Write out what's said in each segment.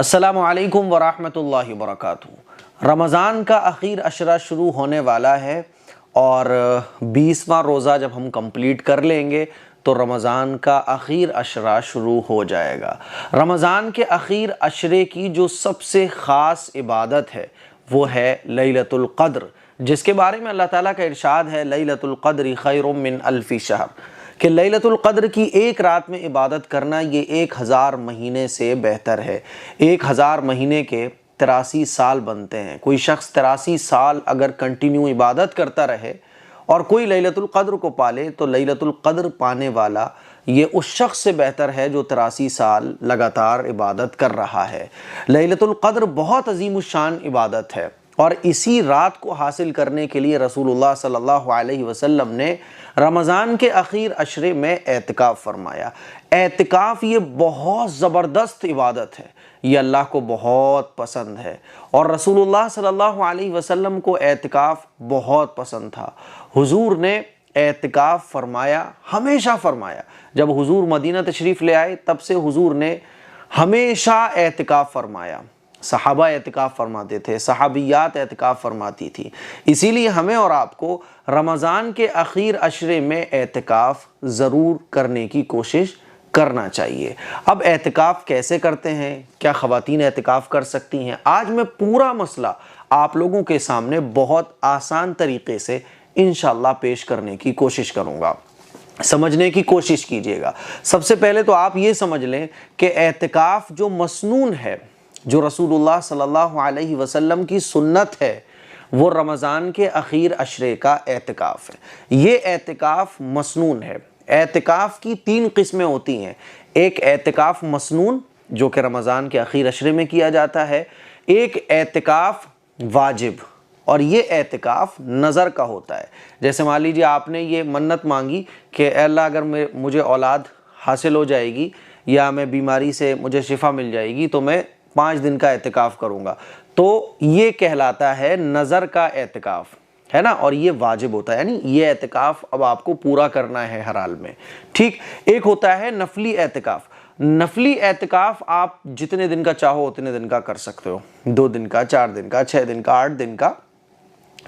अस्सलामु अलैकुम वरहमतुल्लाहि वबरकातुहू। रमज़ान का आखिर अशरा शुरू होने वाला है और 20वां रोज़ा जब हम कंप्लीट कर लेंगे तो रमज़ान का आखिर अशरा शुरू हो जाएगा। रमज़ान के आखिर अशरे की जो सबसे ख़ास इबादत है वो है लैलतुल क़द्र, जिसके बारे में अल्लाह ताला का इरशाद है लैलतुल क़द्रि खैरुम मिन अल्फ़ि शहर, कि लैलतुल क़द्र की एक रात में इबादत करना ये 1000 महीने से बेहतर है। 1000 महीने के 83 साल बनते हैं। कोई शख्स 83 साल अगर कंटिन्यू इबादत करता रहे और कोई लैलतुल क़द्र को पाले तो लैलतुल क़द्र पाने वाला ये उस शख्स से बेहतर है जो 83 साल लगातार इबादत कर रहा है। लैलतुल क़द्र बहुत अज़ीमुश्शान इबादत है और इसी रात को हासिल करने के लिए रसूलुल्लाह सल्लल्लाहु अलैहि वसल्लम ने रमज़ान के आखिर अशरे में एतिकाफ़ फरमाया। एतिकाफ़ ये बहुत ज़बरदस्त इबादत है, ये अल्लाह को बहुत पसंद है और रसूलुल्लाह सल्लल्लाहु अलैहि वसल्लम को एतिकाफ़ बहुत पसंद था। हुजूर ने एतिकाफ़ फरमाया, हमेशा फरमाया। जब हुजूर मदीना तशरीफ़ ले आए तब से हुजूर ने हमेशा एतिकाफ़ फरमाया। सहाबा एतिकाफ़ फरमाते थे, सहाबियात एतिकाफ़ फरमाती थी। इसीलिए हमें और आपको रमज़ान के आखिर अशरे में एतिकाफ़ ज़रूर करने की कोशिश करना चाहिए। अब एतिकाफ़ कैसे करते हैं, क्या ख़वातीन एतिकाफ़ कर सकती हैं? आज मैं पूरा मसला आप लोगों के सामने बहुत आसान तरीक़े से इंशाअल्लाह पेश करने की कोशिश करूँगा। समझने की कोशिश कीजिएगा। सबसे पहले तो आप ये समझ लें कि एतिकाफ़ जो मसनून है, जो रसूलुल्लाह सल्लल्लाहु अलैहि वसल्लम की सुन्नत है, वो रमज़ान के आखिर अशरे का एतिकाफ़ है। ये एतिकाफ़ मसनून है। एतिकाफ़ की 3 किस्में होती हैं। एक एतिकाफ़ मसनून जो कि रमज़ान के आखिर अशरे में किया जाता है, एक एतिकाफ़ वाजिब और ये एतिकाफ़ नज़र का होता है। जैसे मान लीजिए आपने ये मन्नत मांगी कि अल्लाह अगर मुझे औलाद हासिल हो जाएगी या मैं बीमारी से मुझे शिफा मिल जाएगी तो मैं 5 दिन का एतिकाफ़ करूँगा, तो ये कहलाता है नज़र का एतिकाफ़, है ना। और ये वाजिब होता है, यानी ये एतिकाफ़ अब आपको पूरा करना है हर हाल में। ठीक, एक होता है नफली एतिकाफ़। नफली एतिकाफ़ आप जितने दिन का चाहो उतने दिन का कर सकते हो, 2 दिन का, 4 दिन का, 6 दिन का, 8 दिन का,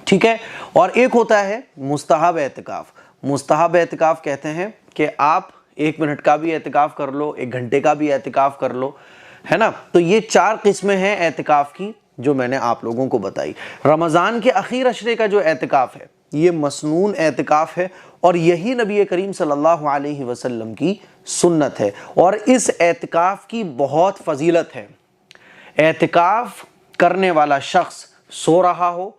ठीक है। और एक होता है मुस्तहब एतिकाफ़। मुस्तहब एतिकाफ़ कहते हैं कि आप 1 मिनट का भी एतिकाफ़ कर लो, 1 घंटे का भी एतिकाफ़ कर लो, है ना। तो ये 4 किस्में हैं एतिकाफ़ की जो मैंने आप लोगों को बताई। रमज़ान के आखिर अशरे का जो एतिकाफ़ है ये मसनून एतिकाफ़ है और यही नबी करीम सल्लल्लाहु अलैहि वसल्लम की सुन्नत है और इस एतिकाफ़ की बहुत फजीलत है। एतिकाफ़ करने वाला शख्स सो रहा हो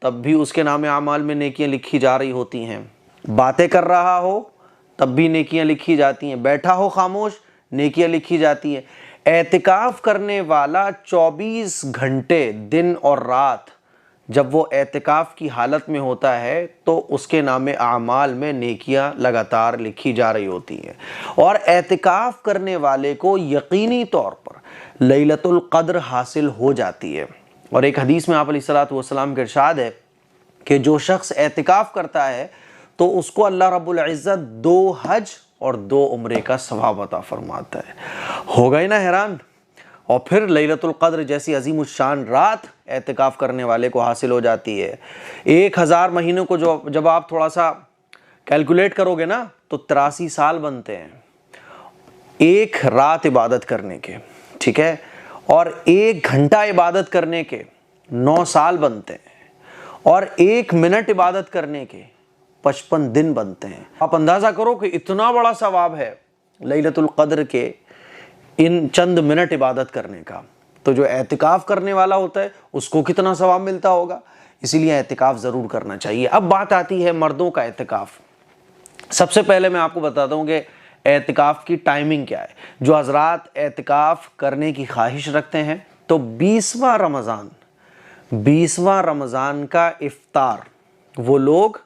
तब भी उसके नामे आमाल में नेकियां लिखी जा रही होती हैं, बातें कर रहा हो तब भी नेकियां लिखी जाती हैं, बैठा हो खामोश नेकियां लिखी जाती हैं। एतिकाफ़ करने वाला 24 घंटे दिन और रात जब वो एतिकाफ़ की हालत में होता है तो उसके नामे आमाल में नेकियां लगातार लिखी जा रही होती हैं और एतिकाफ़ करने वाले को यकीनी तौर पर लैलतुल क़द्र हासिल हो जाती है। और एक हदीस में आप अलैहिस्सलातु वस्सलाम के इरशाद है कि जो शख्स एतिकाफ़ करता है तो उसको अल्लाह रब्बुल इज़्ज़त 2 हज और 2 उम्रे का सवाब अता फरमाता है। हो गए ना हैरान। और फिर लैलतुल क़द्र जैसी अज़ीमुश्शान रात एतिकाफ़ करने वाले को हासिल हो जाती है। 1000 महीनों को जब आप थोड़ा सा कैलकुलेट करोगे ना तो 83 साल बनते हैं एक रात इबादत करने के, ठीक है। और 1 घंटा इबादत करने के 9 साल बनते हैं और 1 मिनट इबादत करने के 55 दिन बनते हैं। आप अंदाज़ा करो कि इतना बड़ा सवाब है लैलतुल क़द्र के इन चंद मिनट इबादत करने का, तो जो एतिकाफ़ करने वाला होता है उसको कितना सवाब मिलता होगा। इसीलिए एतिकाफ़ ज़रूर करना चाहिए। अब बात आती है मर्दों का एतिकाफ़। सबसे पहले मैं आपको बताता हूँ कि एतिकाफ़ की टाइमिंग क्या है। जो हज़रात एतिकाफ़ करने की ख्वाहिश रखते हैं तो 20वां रमज़ान का इफ्तार वो लोग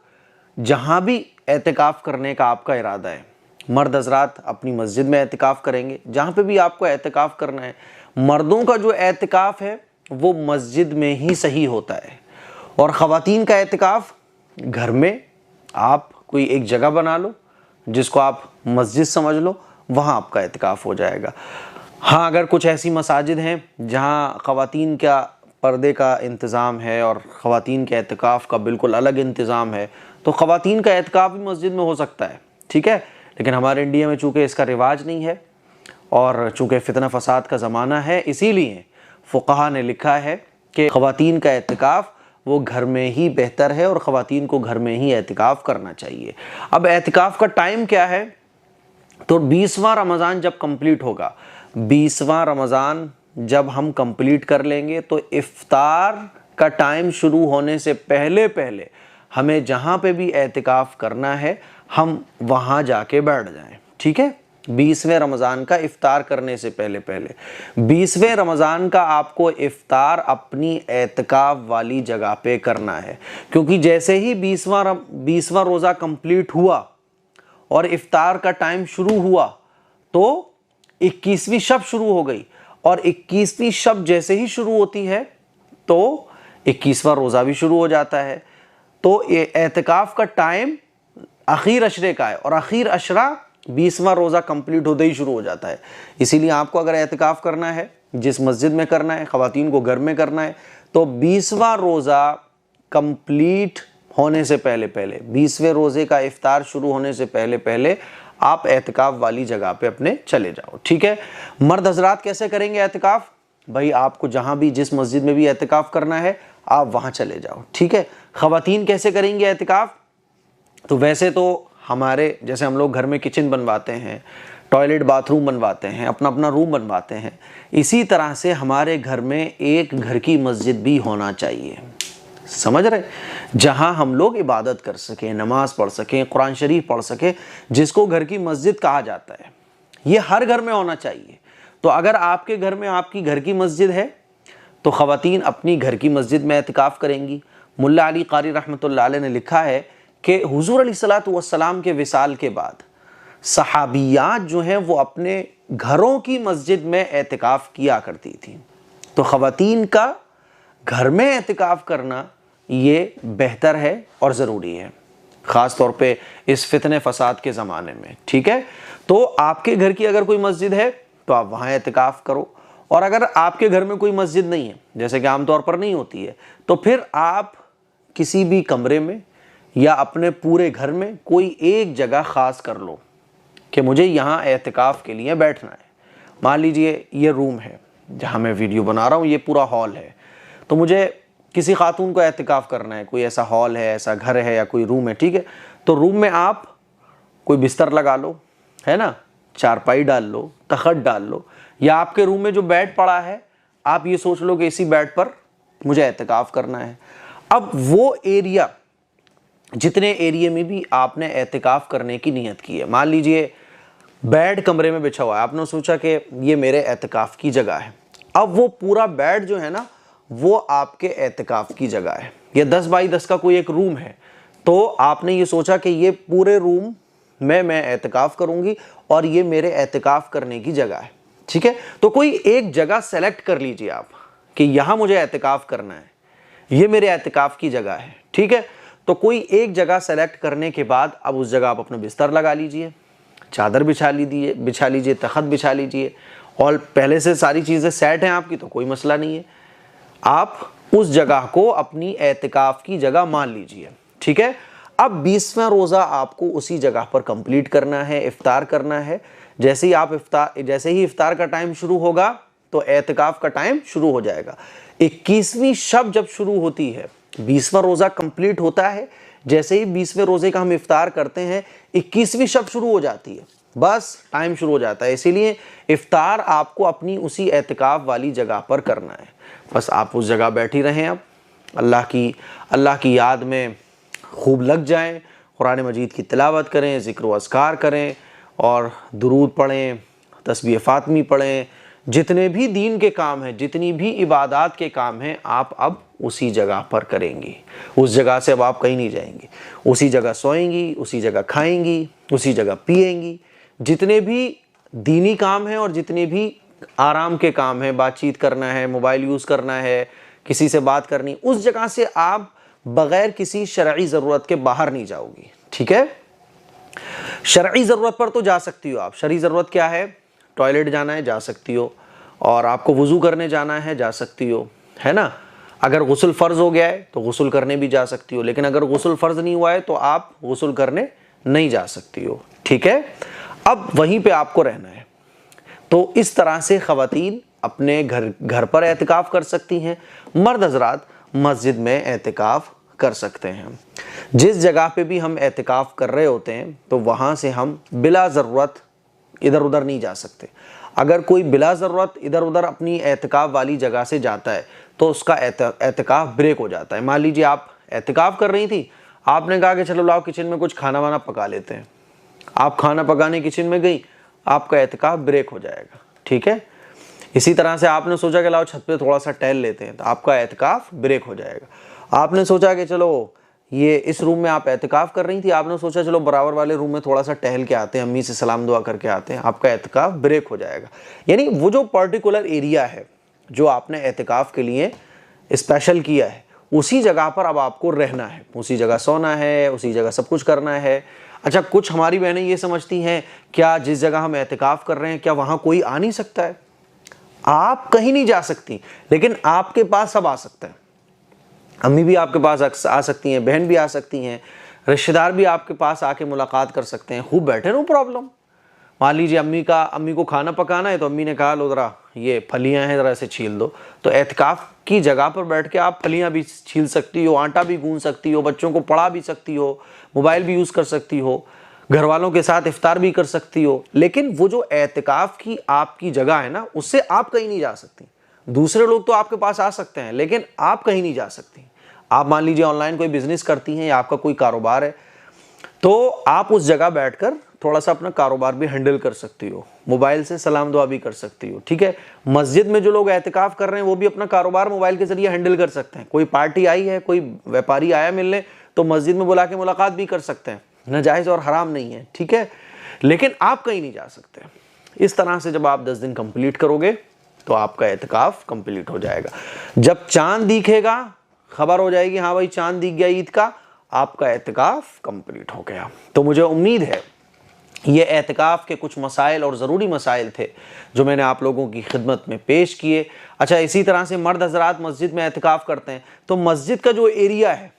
जहाँ भी एतिकाफ़ करने का आपका इरादा है, मर्द हज़रात अपनी मस्जिद में एतिकाफ़ करेंगे, जहाँ पे भी आपको एतिकाफ़ करना है। मर्दों का जो एतिकाफ़ है वो मस्जिद में ही सही होता है और ख़वातीन का एतिकाफ़ घर में आप कोई एक जगह बना लो जिसको आप मस्जिद समझ लो, वहाँ आपका एतिकाफ़ हो जाएगा। हाँ, अगर कुछ ऐसी मसाजिद हैं जहाँ ख़वातीन का पर्दे का इंतज़ाम है और ख़वातीन के एतिकाफ़ का बिल्कुल अलग इंतज़ाम है, तो ख़वातीन का एतिकाफ़ भी मस्जिद में हो सकता है, ठीक है। लेकिन हमारे इंडिया में चूँकि इसका रिवाज नहीं है और चूँकि फितना फ़साद का ज़माना है, इसीलिए फ़ुक़हा ने लिखा है कि ख़वातीन का एतिकाफ़ वो घर में ही बेहतर है और ख़वातीन को घर में ही एतिकाफ़ करना चाहिए। अब एतिकाफ़ का टाइम क्या है, तो 20वां रमज़ान जब कंप्लीट होगा, 20वां रमज़ान जब हम कंप्लीट कर लेंगे, तो इफ्तार का टाइम शुरू होने से पहले पहले हमें जहाँ पे भी एतिकाफ़ करना है हम वहाँ जाके बैठ जाएं, ठीक है। 20वें रमज़ान का इफ्तार करने से पहले पहले 20वें रमज़ान का आपको इफ्तार अपनी एतिकाफ़ वाली जगह पे करना है, क्योंकि जैसे ही 20वां रोज़ा कंप्लीट हुआ और इफ्तार का टाइम शुरू हुआ तो 21वीं शब शुरू हो गई, और 21वीं शब जैसे ही शुरू होती है तो 21वां रोज़ा भी शुरू हो जाता है। तो ये एतिकाफ़ का टाइम आखिर अशरे का है और आखिर अशरा 20वां रोज़ा कंप्लीट होते ही शुरू हो जाता है। इसीलिए आपको अगर एतिकाफ़ करना है, जिस मस्जिद में करना है, ख़वातीन को घर में करना है, तो 20वां रोज़ा कंप्लीट होने से पहले पहले, 20वें रोज़े का इफ्तार शुरू होने से पहले पहले आप एतिकाफ़ वाली जगह पे अपने चले जाओ, ठीक है। मर्द हजरात कैसे करेंगे एतिकाफ़? भाई आपको जहाँ भी जिस मस्जिद में भी एतिकाफ़ करना है आप वहाँ चले जाओ, ठीक है। ख़वातीन कैसे करेंगे एतिकाफ़? तो वैसे तो हमारे जैसे हम लोग घर में किचन बनवाते हैं, टॉयलेट बाथरूम बनवाते हैं, अपना अपना रूम बनवाते हैं, इसी तरह से हमारे घर में एक घर की मस्जिद भी होना चाहिए, समझ रहे, जहां हम लोग इबादत कर सकें, नमाज पढ़ सकें, कुरान शरीफ पढ़ सकें, जिसको घर की मस्जिद कहा जाता है। ये हर घर में होना चाहिए। तो अगर आपके घर में आपकी घर की मस्जिद है तो ख़वातीन अपनी घर की मस्जिद में एतिकाफ़ करेंगी। मुल्ला अली क़ारी रहमतुल्लाह अलैह ने लिखा है कि हुज़ूर अलैहिस्सलातु वस्सलाम के विसाल के बाद सहाबियात जो हैं वो अपने घरों की मस्जिद में एतिकाफ़ किया करती थी। तो ख़वातीन का घर में एतिकाफ़ करना ये बेहतर है और ज़रूरी है, ख़ास तौर पे इस फितने फ़साद के ज़माने में, ठीक है। तो आपके घर की अगर कोई मस्जिद है तो आप वहाँ एतिकाफ़ करो, और अगर आपके घर में कोई मस्जिद नहीं है, जैसे कि आमतौर पर नहीं होती है, तो फिर आप किसी भी कमरे में या अपने पूरे घर में कोई एक जगह ख़ास कर लो कि मुझे यहाँ एतिकाफ़ के लिए बैठना है। मान लीजिए ये रूम है जहाँ मैं वीडियो बना रहा हूँ, ये पूरा हॉल है, तो मुझे किसी खातून को एतिकाफ़ करना है, कोई ऐसा हॉल है, ऐसा घर है या कोई रूम है, ठीक है। तो रूम में आप कोई बिस्तर लगा लो, है ना, चारपाई डाल लो, तखत डाल लो, या आपके रूम में जो बेड पड़ा है आप ये सोच लो कि इसी बेड पर मुझे एतिकाफ़ करना है। अब वो एरिया, जितने एरिया में भी आपने एतिकाफ़ करने की नीयत की है, मान लीजिए बेड कमरे में बिछा हुआ है, आपने सोचा कि ये मेरे एतिकाफ़ की जगह है। अब वो पूरा बेड जो है ना वो आपके एतिकाफ़ की जगह है। ये 10 बाई 10 का कोई एक रूम है, तो आपने ये सोचा कि ये पूरे रूम में मैं एतिकाफ़ करूंगी और ये मेरे एतिकाफ़ करने की जगह है, ठीक है। तो कोई एक जगह सेलेक्ट कर लीजिए आप कि यहाँ मुझे एतिकाफ़ करना है, ये मेरे एतिकाफ़ की जगह है, ठीक है। तो कोई एक जगह सेलेक्ट करने के बाद अब उस जगह आप अपना बिस्तर लगा लीजिए, चादर बिछा लीजिए, तखत बिछा लीजिए, और पहले से सारी चीज़ें सेट हैं आपकी तो कोई मसला नहीं है। आप उस जगह को अपनी एतिकाफ़ की जगह मान लीजिए, ठीक है। अब 20वां रोज़ा आपको उसी जगह पर कंप्लीट करना है, इफ्तार करना है। जैसे ही इफ्तार का टाइम शुरू होगा तो एतिकाफ़ का टाइम शुरू हो जाएगा। 21वीं शब जब शुरू होती है, 20वां रोज़ा कंप्लीट होता है, जैसे ही 20वें रोज़े का हम इफ्तार करते हैं 21वीं शब शुरू हो जाती है, बस टाइम शुरू हो जाता है। इसीलिए इफ्तार आपको अपनी उसी एतिकाफ़ वाली जगह पर करना है। बस आप उस जगह बैठी रहें, अब अल्लाह की याद में खूब लग जाएं, कुरान मजीद की तिलावत करें, ज़िक्र व अस्कार करें और दुरूद पढ़ें, तस्बीह फ़ातिमी पढ़ें, जितने भी दीन के काम हैं, जितनी भी इबादत के काम हैं, आप अब उसी जगह पर करेंगी। उस जगह से अब आप कहीं नहीं जाएंगी, उसी जगह सोएंगी, उसी जगह खाएंगी, उसी जगह पिएंगी। जितने भी दीनी काम हैं और जितने भी आराम के काम हैं, बातचीत करना है, मोबाइल यूज़ करना है, किसी से बात करनी, उस जगह से आप बग़ैर किसी शरई ज़रूरत के बाहर नहीं जाओगी, ठीक है। शरई ज़रूरत पर तो जा सकती हो आप। शरई ज़रूरत क्या है? टॉयलेट जाना है, जा सकती हो, और आपको वज़ू करने जाना है, जा सकती हो, है ना। अगर गुस्ल फ़र्ज़ हो गया है तो गुस्ल करने भी जा सकती हो, लेकिन अगर गुस्ल फ़र्ज़ नहीं हुआ है तो आप गुस्ल करने नहीं जा सकती हो, ठीक है। अब वहीं पे आपको रहना है। तो इस तरह से ख़वातीन अपने घर पर एतिकाफ़ कर सकती हैं, मर्द हज़रात मस्जिद में एतिकाफ़ कर सकते हैं। जिस जगह पे भी हम एतिकाफ़ कर रहे होते हैं तो वहाँ से हम बिला ज़रूरत इधर उधर नहीं जा सकते। अगर कोई बिला ज़रूरत इधर उधर अपनी एतिकाफ़ वाली जगह से जाता है तो उसका एतिकाफ़ ब्रेक हो जाता है। मान लीजिए आप एतिकाफ़ कर रही थी, आपने कहा कि चलो लाओ किचन में कुछ खाना वाना पका लेते हैं, आप खाना पकाने किचन में गई, आपका एतिकाफ़ ब्रेक हो जाएगा, ठीक है। इसी तरह से आपने सोचा कि लाओ छत पे थोड़ा सा टहल लेते हैं, तो आपका एतिकाफ़ ब्रेक हो जाएगा। आपने सोचा कि चलो ये इस रूम में आप एतिकाफ़ कर रही थी, आपने सोचा चलो बराबर वाले रूम में थोड़ा सा टहल के आते हैं, अम्मी से सलाम दुआ करके आते हैं, आपका एतिकाफ़ ब्रेक हो जाएगा। यानी वो जो पर्टिकुलर एरिया है जो आपने एतिकाफ़ के लिए स्पेशल किया है, उसी जगह पर अब आपको रहना है, उसी जगह सोना है, उसी जगह सब कुछ करना है। अच्छा, कुछ हमारी बहनें ये समझती हैं क्या जिस जगह हम एतिकाफ़ कर रहे हैं क्या वहाँ कोई आ नहीं सकता है? आप कहीं नहीं जा सकती, लेकिन आपके पास सब आ सकता है। अम्मी भी आपके पास आ सकती हैं, बहन भी आ सकती हैं, रिश्तेदार भी आपके पास आके मुलाकात कर सकते हैं, खूब बैठे, नो प्रॉब्लम। मान लीजिए अम्मी को खाना पकाना है तो अम्मी ने कहा लो ज़रा ये फलियां हैं ज़रा इसे छील दो, तो एतिकाफ़ की जगह पर बैठ के आप फलियां भी छील सकती हो, आटा भी गूंद सकती हो, बच्चों को पढ़ा भी सकती हो, मोबाइल भी यूज़ कर सकती हो, घर वालों के साथ इफ्तार भी कर सकती हो। लेकिन वो जो एतिकाफ़ की आपकी जगह है ना, उससे आप कहीं नहीं जा सकती। दूसरे लोग तो आपके पास आ सकते हैं लेकिन आप कहीं नहीं जा सकती। आप मान लीजिए ऑनलाइन कोई बिजनेस करती हैं या आपका कोई कारोबार है, तो आप उस जगह बैठकर थोड़ा सा अपना कारोबार भी हैंडल कर सकती हो, मोबाइल से सलाम दुआ भी कर सकती हो, ठीक है। मस्जिद में जो लोग एतिकाफ़ कर रहे हैं वो भी अपना कारोबार मोबाइल के जरिए हैंडल कर सकते हैं। कोई पार्टी आई है, कोई व्यापारी आया मिलने, तो मस्जिद में बुला के मुलाकात भी कर सकते हैं, नाजायज़ और हराम नहीं है, ठीक है। लेकिन आप कहीं नहीं जा सकते। इस तरह से जब आप 10 दिन कंप्लीट करोगे तो आपका एतिकाफ़ कंप्लीट हो जाएगा। जब चांद दिखेगा, खबर हो जाएगी हाँ भाई चांद दिख गया ईद का, आपका एतिकाफ़ कंप्लीट हो गया। तो मुझे उम्मीद है ये एतिकाफ़ के कुछ मसाइल और ज़रूरी मसाइल थे जो मैंने आप लोगों की खिदमत में पेश किए। अच्छा, इसी तरह से मर्द हज़रात मस्जिद में एतिकाफ़ करते हैं तो मस्जिद का जो एरिया है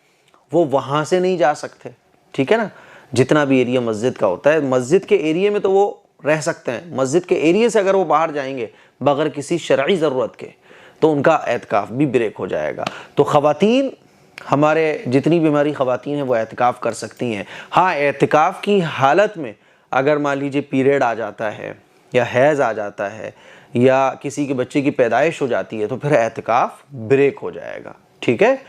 वो वहाँ से नहीं जा सकते, ठीक है ना। जितना भी एरिया मस्जिद का होता है, मस्जिद के एरिए में तो वो रह सकते हैं। मस्जिद के एरिए से अगर वो बाहर जाएंगे बगैर किसी शरई ज़रूरत के तो उनका एतिकाफ़ भी ब्रेक हो जाएगा। तो ख़वातीन, हमारे जितनी भी हमारी ख़वातीन हैं वो एतिकाफ़ कर सकती हैं। हाँ, एतिकाफ़ की हालत में अगर मान लीजिए पीरियड आ जाता है या हैज़ आ जाता है या किसी के बच्चे की पैदाइश हो जाती है तो फिर एतिकाफ़ ब्रेक हो जाएगा, ठीक है।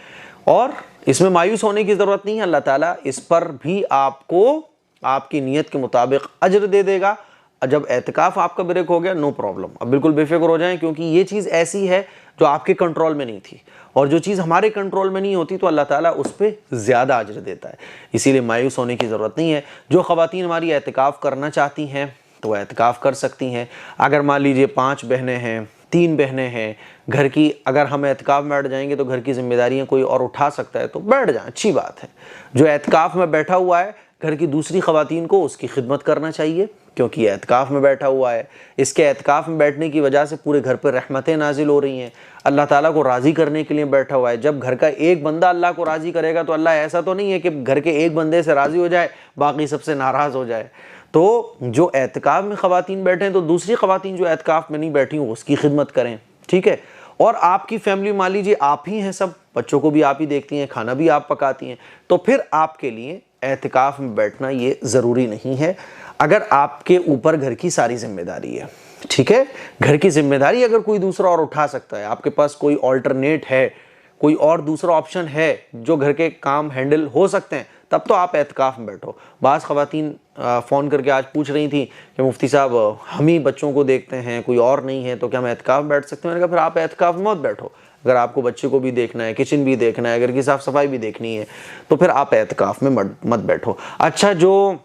और इसमें मायूस होने की ज़रूरत नहीं है, अल्लाह ताला इस पर भी आपको आपकी नीयत के मुताबिक अजर दे देगा। जब एतिकाफ़ आपका ब्रेक हो गया, नो प्रॉब्लम, अब बिल्कुल बेफिक्र हो जाएं, क्योंकि ये चीज़ ऐसी है जो आपके कंट्रोल में नहीं थी, और जो चीज़ हमारे कंट्रोल में नहीं होती तो अल्लाह ताला उस पर ज़्यादा अजर देता है। इसीलिए मायूस होने की ज़रूरत नहीं है। जो ख़वातीन हमारी एतिकाफ़ करना चाहती हैं तो वह एतिकाफ़ कर सकती हैं। अगर मान लीजिए 5 बहनें हैं, 3 बहनें हैं घर की, अगर हम एतिकाफ़ में बैठ जाएंगे तो घर की जिम्मेदारियां कोई और उठा सकता है तो बैठ जाएं, अच्छी बात है। जो एतिकाफ़ में बैठा हुआ है घर की दूसरी ख़वातीन को उसकी खिदमत करना चाहिए, क्योंकि एतिकाफ़ में बैठा हुआ है। इसके एतिकाफ़ में बैठने की वजह से पूरे घर पर रहमतें नाजिल हो रही हैं, अल्लाह ताला को राज़ी करने के लिए बैठा हुआ है। जब घर का एक बंदा अल्लाह को राज़ी करेगा तो अल्लाह ऐसा तो नहीं है कि घर के एक बंदे से राज़ी हो जाए बाकी सबसे नाराज़ हो जाए। तो जो एतिकाफ़ में ख़वातीन बैठे हैं तो दूसरी ख़वातीन जो एतिकाफ़ में नहीं बैठी हूँ उसकी खिदमत करें, ठीक है। और आपकी फैमिली मान लीजिए आप ही हैं, सब बच्चों को भी आप ही देखती हैं, खाना भी आप पकाती हैं, तो फिर आपके लिए एतिकाफ़ में बैठना ये ज़रूरी नहीं है अगर आपके ऊपर घर की सारी जिम्मेदारी है, ठीक है। घर की जिम्मेदारी अगर कोई दूसरा और उठा सकता है, आपके पास कोई ऑल्टरनेट है, कोई और दूसरा ऑप्शन है जो घर के काम हैंडल हो सकते हैं, तब तो आप एतिकाफ़ में बैठो। बाज़ ख़वातीन फ़ोन करके आज पूछ रही थी कि मुफ्ती साहब हम ही बच्चों को देखते हैं, कोई और नहीं है, तो क्या हम एतिकाफ़ में बैठ सकते हैं? मैंने कहा फिर आप एतिकाफ़ में मत बैठो। अगर आपको बच्चे को भी देखना है, किचन भी देखना है, घर की साफ़ सफाई भी देखनी है, तो फिर आप एतिकाफ़ में मत बैठो। अच्छा, जो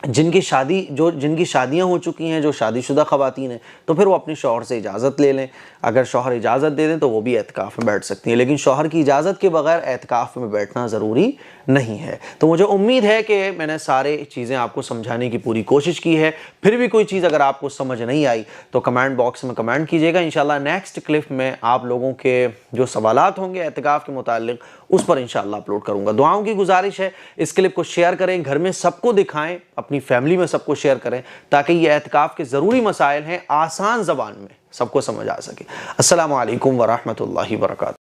जिनकी शादियां हो चुकी हैं, जो शादीशुदा ख़वातीन हैं, तो फिर वो अपने शौहर से इजाज़त ले लें। अगर शौहर इजाज़त दे दें तो वो भी एतकाफ़ में बैठ सकती हैं, लेकिन शौहर की इजाज़त के बगैर एतकाफ़ में बैठना ज़रूरी नहीं है। तो मुझे उम्मीद है कि मैंने सारे चीज़ें आपको समझाने की पूरी कोशिश की है। फिर भी कोई चीज़ अगर आपको समझ नहीं आई तो कमेंट बॉक्स में कमेंट कीजिएगा। इंशाल्लाह नेक्स्ट क्लिप में आप लोगों के जो सवालात होंगे एतकाफ़ के मुताल्लिक़ उस पर इंशाल्लाह अपलोड करूँगा। दुआओं की गुजारिश है, इस क्लिप को शेयर करें, घर में सबको दिखाएं, अपनी फैमिली में सबको शेयर करें, ताकि ये एतकाफ़ के ज़रूरी मसाइल हैं आसान ज़बान में सबको समझ आ सके। अस्सलामु अलैकुम व रहमतुल्लाहि व बरकातहू।